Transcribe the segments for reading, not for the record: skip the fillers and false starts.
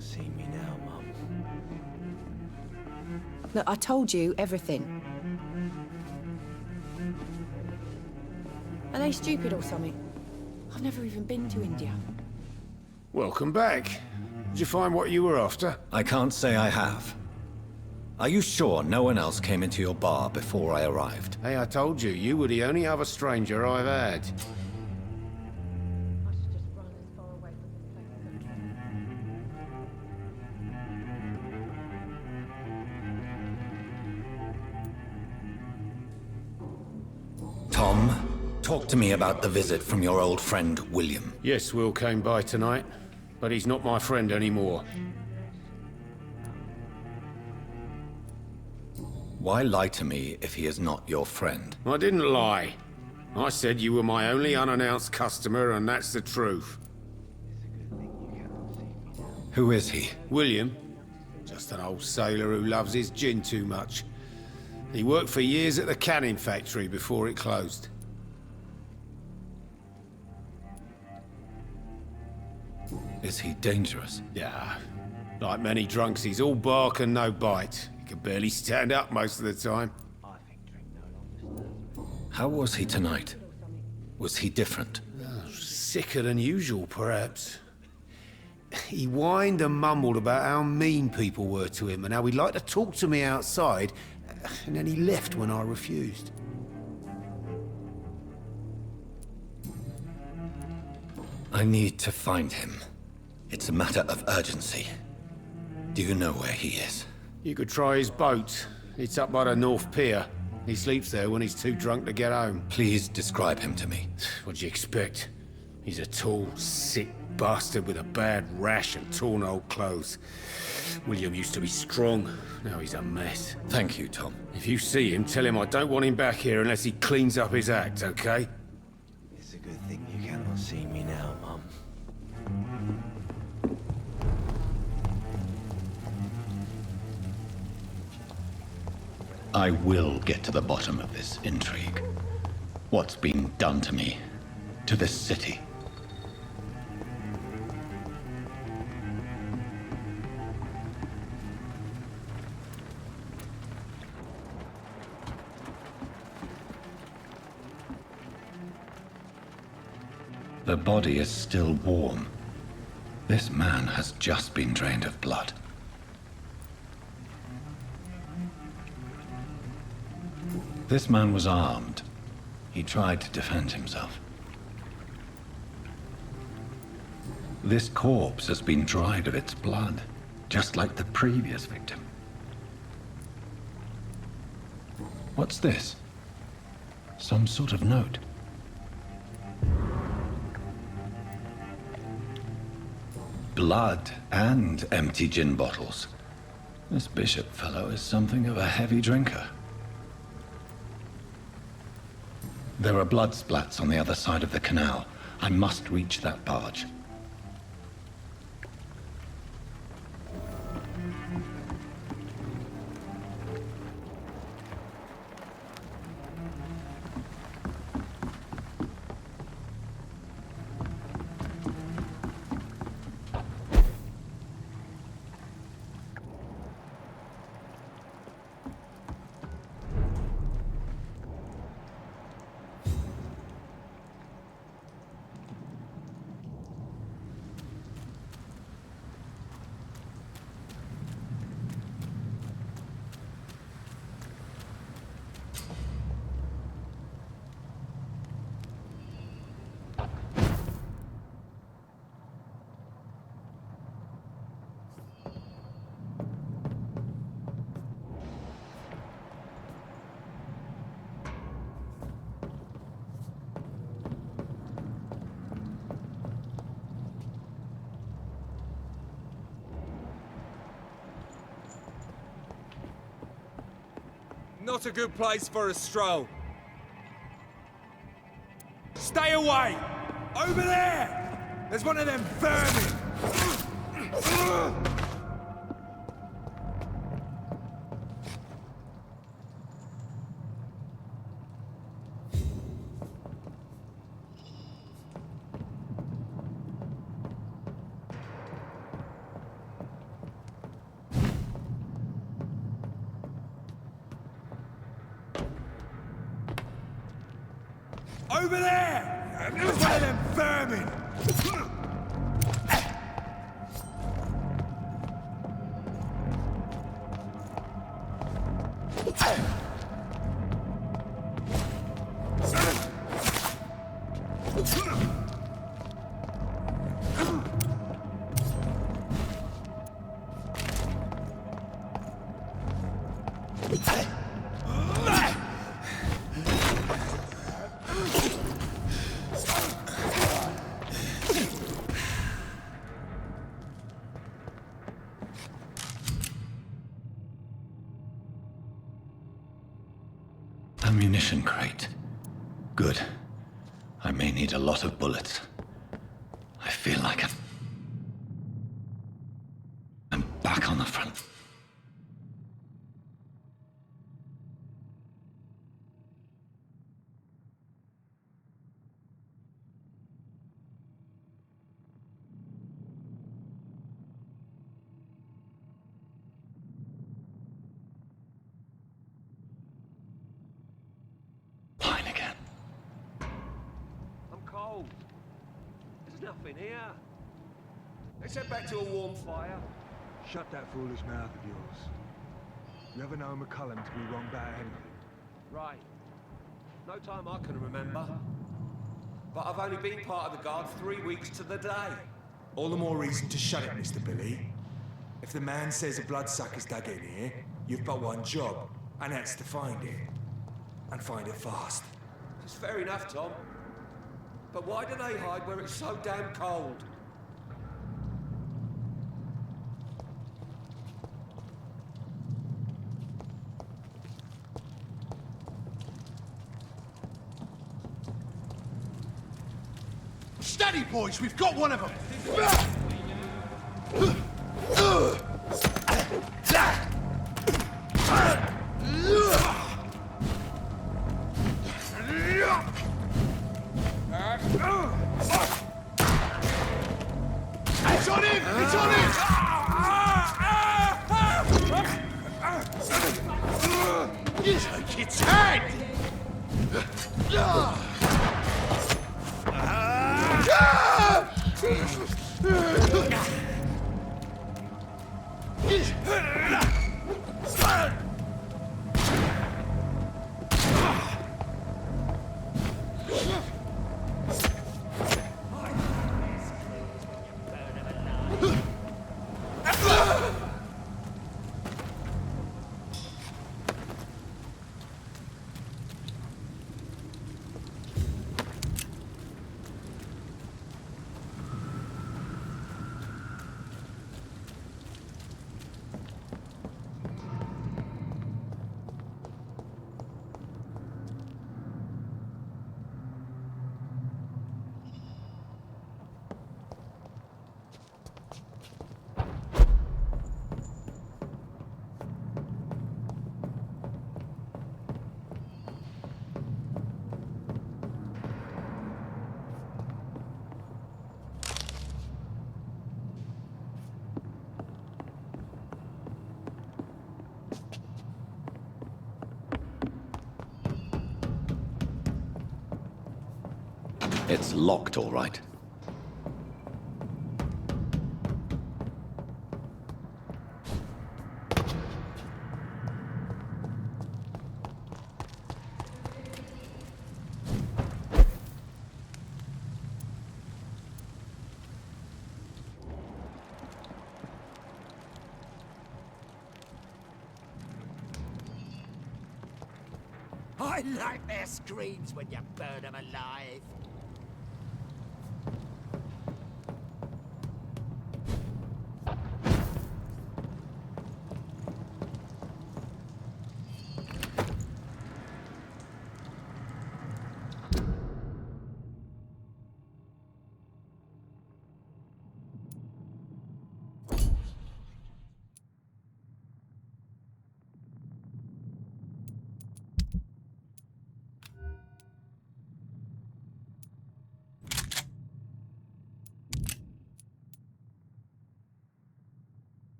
can't see me now, Mum. Look, I told you everything. Are they stupid or something? I've never even been to India. Welcome back. Did you find what you were after? I can't say I have. Are you sure no one else came into your bar before I arrived? Hey, I told you, you were the only other stranger I've had. I should just run as far away from this place as I can. Tom, talk to me about the visit from your old friend, William. Yes, Will came by tonight, but he's not my friend anymore. Why lie to me if he is not your friend? I didn't lie. I said you were my only unannounced customer, and that's the truth. Who is he? William, just an old sailor who loves his gin too much. He worked for years at the canning factory before it closed. Is he dangerous? Yeah, like many drunks, he's all bark and no bite. He can barely stand up most of the time. How was he tonight? Was he different? Sicker than usual, perhaps. He whined and mumbled about how mean people were to him and how he'd like to talk to me outside, and then he left when I refused. I need to find him. It's a matter of urgency. Do you know where he is? You could try his boat. It's up by the North Pier. He sleeps there when he's too drunk to get home. Please describe him to me. What'd you expect? He's a tall, sick bastard with a bad rash and torn old clothes. William used to be strong. Now he's a mess. Thank you, Tom. If you see him, tell him I don't want him back here unless he cleans up his act, okay? It's a good thing you cannot see me now, Mum. I will get to the bottom of this intrigue. What's been done to me, to this city. The body is still warm. This man has just been drained of blood. This man was armed. He tried to defend himself. This corpse has been dried of its blood, just like the previous victim. What's this? Some sort of note. Blood and empty gin bottles. This bishop fellow is something of a heavy drinker. There are blood splats on the other side of the canal. I must reach that barge. Not a good place for a stroll. Stay away! Over there! There's one of them vermin! Over there! There's one of them vermin! Ammunition crate. Good. I may need a lot of bullets. I feel like I'm back on the front. Fine again. I'm cold. There's nothing here. Let's head back to a warm fire. Shut that foolish mouth of yours. You ever know McCullum to be wrong about anything? Right. No time I can remember. But I've only been part of the guard 3 weeks to the day. All the more reason to shut it, Mr. Billy. If the man says a bloodsucker's dug in here, you've but one job, and that's to find it. And find it fast. It's fair enough, Tom. But why do they hide where it's so damn cold? Steady, boys! We've got one of them! It's on him! It's on him! Take its head! It's locked, all right. I like their screams when you burn them alive.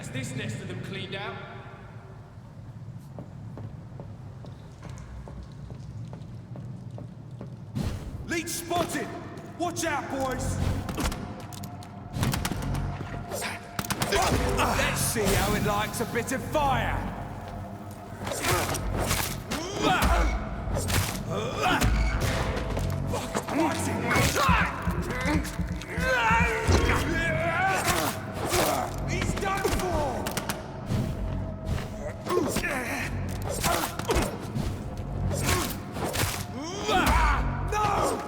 That's this nest of them cleaned out. Leech spotted! Watch out, boys! Let's see how it likes a bit of fire! He's done for! No!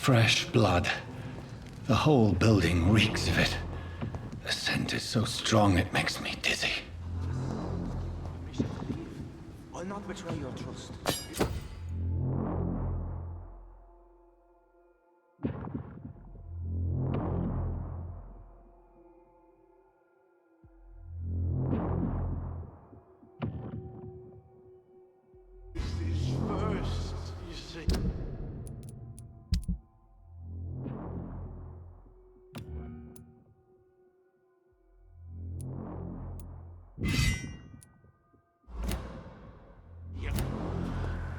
Fresh blood. The whole building reeks of it. The scent is so strong it makes me dizzy. I'll not betray your trust.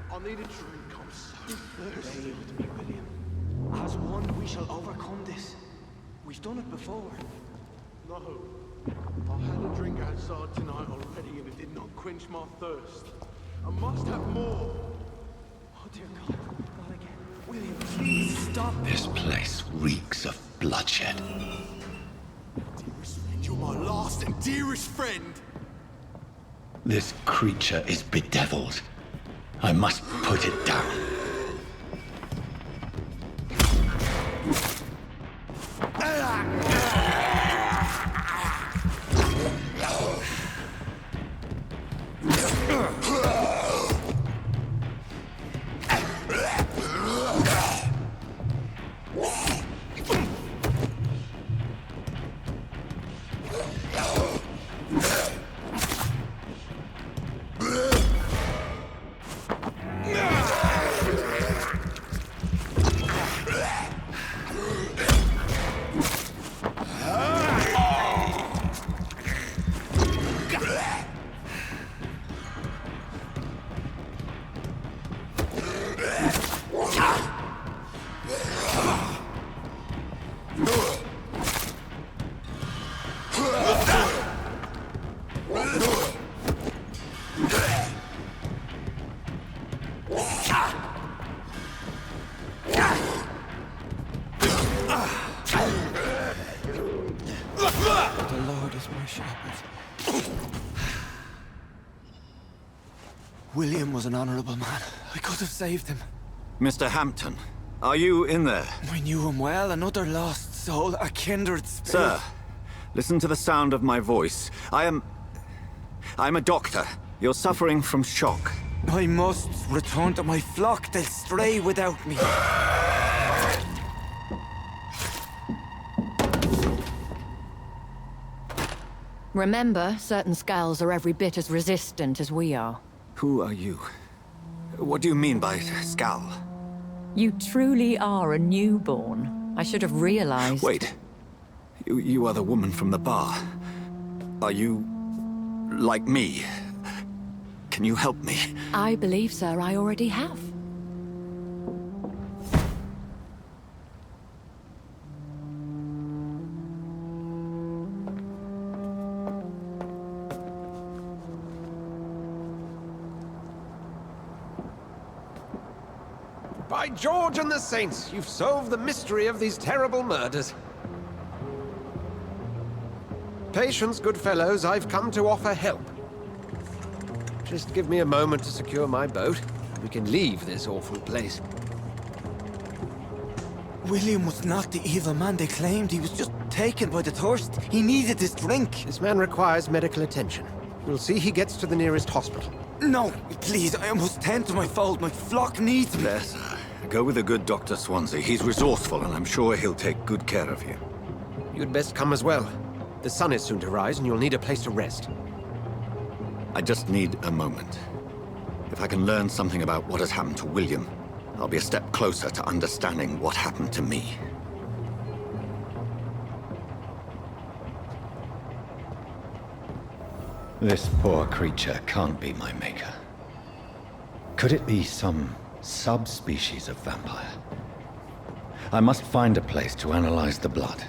I need a drink, I'm so thirsty. Stay with me, William. As one, we shall overcome this. We've done it before. No. I had a drink outside tonight already and it did not quench my thirst. I must have more. Oh dear God, not again. William, please stop. This place reeks of bloodshed. Dearest friend, you're my last and dearest friend. This creature is bedeviled. I must put it down. The Lord is my shepherd. William was an honorable man. I could have saved him. Mr. Hampton, are you in there? I knew him well, another lost soul, a kindred spirit. Sir, listen to the sound of my voice. I'm a doctor. You're suffering from shock. I must return to my flock. They'll stray without me. Remember, certain skulls are every bit as resistant as we are. Who are you? What do you mean by Skal? You truly are a newborn. I should have realized. Wait. You are the woman from the bar. Are you... like me? Can you help me? I believe, sir, I already have. By George and the Saints, you've solved the mystery of these terrible murders. Patience, good fellows, I've come to offer help. Just give me a moment to secure my boat. We can leave this awful place. William was not the evil man they claimed. He was just taken by the thirst. He needed this drink. This man requires medical attention. We'll see he gets to the nearest hospital. No, please, I must tend to my fold. My flock needs me. There, sir. Go with the good Dr. Swansea. He's resourceful, and I'm sure he'll take good care of you. You'd best come as well. The sun is soon to rise, and you'll need a place to rest. I just need a moment. If I can learn something about what has happened to William, I'll be a step closer to understanding what happened to me. This poor creature can't be my maker. Could it be some subspecies of vampire? I must find a place to analyze the blood.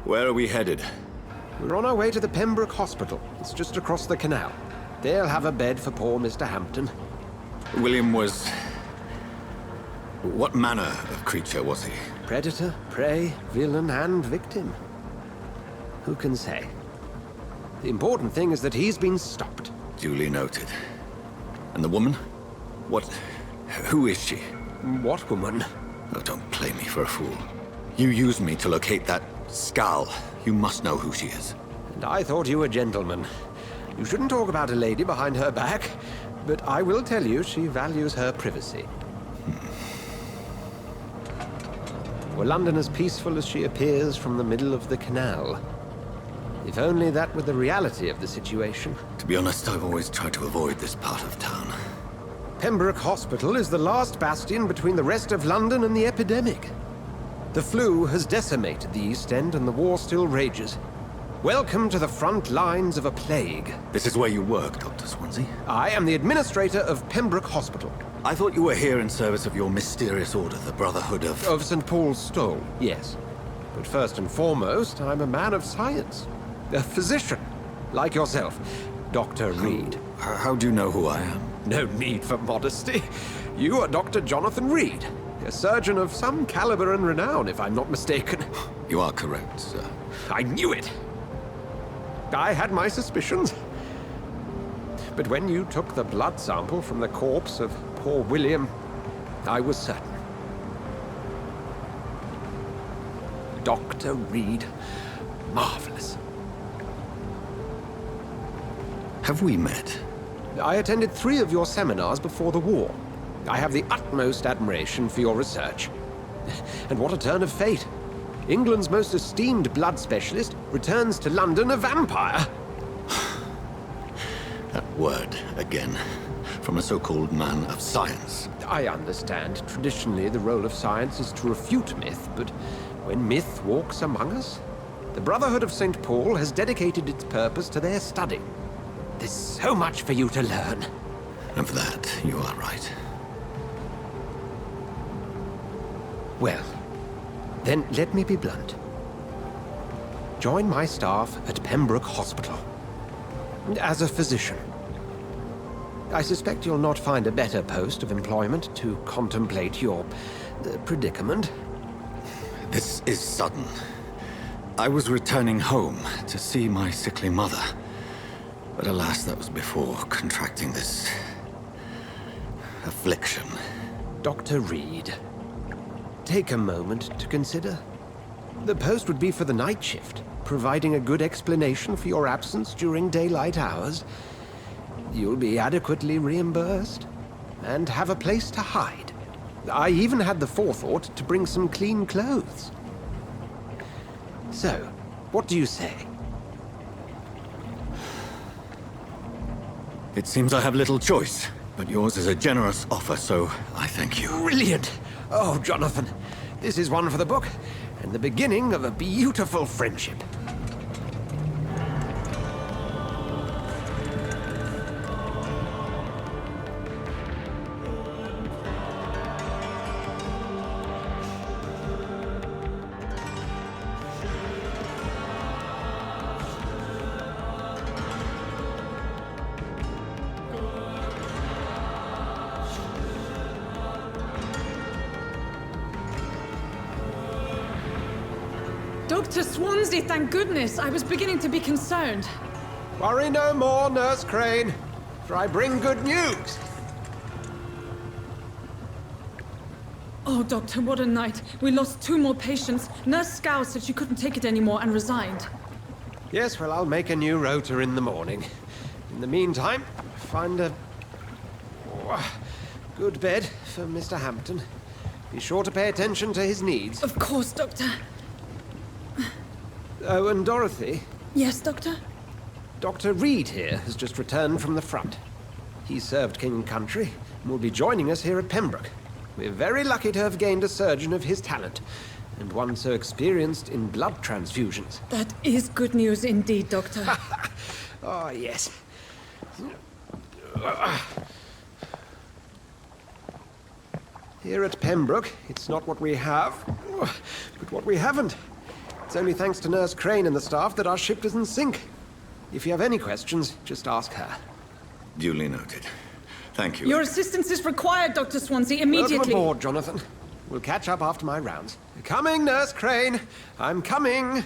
Where are we headed? We're on our way to the Pembroke Hospital. It's just across the canal. They'll have a bed for poor Mr. Hampton. William was... What manner of creature was he? Predator, prey, villain, and victim. Who can say? The important thing is that he's been stopped. Duly noted. And the woman? What... who is she? What woman? Oh, don't play me for a fool. You used me to locate that skull. You must know who she is. And I thought you a gentleman. You shouldn't talk about a lady behind her back, but I will tell you she values her privacy. Were London as peaceful as she appears from the middle of the canal? If only that were the reality of the situation. To be honest, I've always tried to avoid this part of town. Pembroke Hospital is the last bastion between the rest of London and the epidemic. The flu has decimated the East End and the war still rages. Welcome to the front lines of a plague. This is where you work, Dr. Swansea? I am the administrator of Pembroke Hospital. I thought you were here in service of your mysterious order, the Brotherhood of... Of St. Paul's Stole, yes. But first and foremost, I'm a man of science. A physician, like yourself, Dr. Reed. How do you know who I am? No need for modesty. You are Dr. Jonathan Reed, a surgeon of some caliber and renown, if I'm not mistaken. You are correct, sir. I knew it! I had my suspicions. But when you took the blood sample from the corpse of poor William, I was certain. Dr. Reed. Marvelous. Have we met? I attended 3 of your seminars before the war. I have the utmost admiration for your research. And what a turn of fate. England's most esteemed blood specialist returns to London a vampire. That word, again. From a so-called man of science. I understand. Traditionally, the role of science is to refute myth, but when myth walks among us, the Brotherhood of St. Paul has dedicated its purpose to their study. There's so much for you to learn. Of that, you are right. Well, then let me be blunt. Join my staff at Pembroke Hospital. As a physician. I suspect you'll not find a better post of employment to contemplate your predicament. This is sudden. I was returning home to see my sickly mother. But alas, that was before contracting this... affliction. Dr. Reed, take a moment to consider. The post would be for the night shift, providing a good explanation for your absence during daylight hours. You'll be adequately reimbursed, and have a place to hide. I even had the forethought to bring some clean clothes. So, what do you say? It seems I have little choice, but yours is a generous offer, so I thank you. Brilliant! Oh, Jonathan, this is one for the book, and the beginning of a beautiful friendship. Dr. Swansea, thank goodness. I was beginning to be concerned. Worry no more, Nurse Crane, for I bring good news. Oh, Doctor, what a night. We lost 2 more patients. Nurse Scow said she couldn't take it anymore and resigned. Yes, well, I'll make a new rota in the morning. In the meantime, find a good bed for Mr. Hampton. Be sure to pay attention to his needs. Of course, Doctor. Oh, and Dorothy? Yes, Doctor? Dr. Reed here has just returned from the front. He served King and Country and will be joining us here at Pembroke. We're very lucky to have gained a surgeon of his talent, and one so experienced in blood transfusions. That is good news indeed, Doctor. Oh, yes. Here at Pembroke, it's not what we have, but what we haven't. It's It's only thanks to Nurse Crane and the staff that our ship doesn't sink. If you have any questions, just ask her. Duly noted. Thank you. Your assistance is required, Dr. Swansea, immediately. Welcome aboard, Jonathan. We'll catch up after my rounds. Coming, Nurse Crane. I'm coming.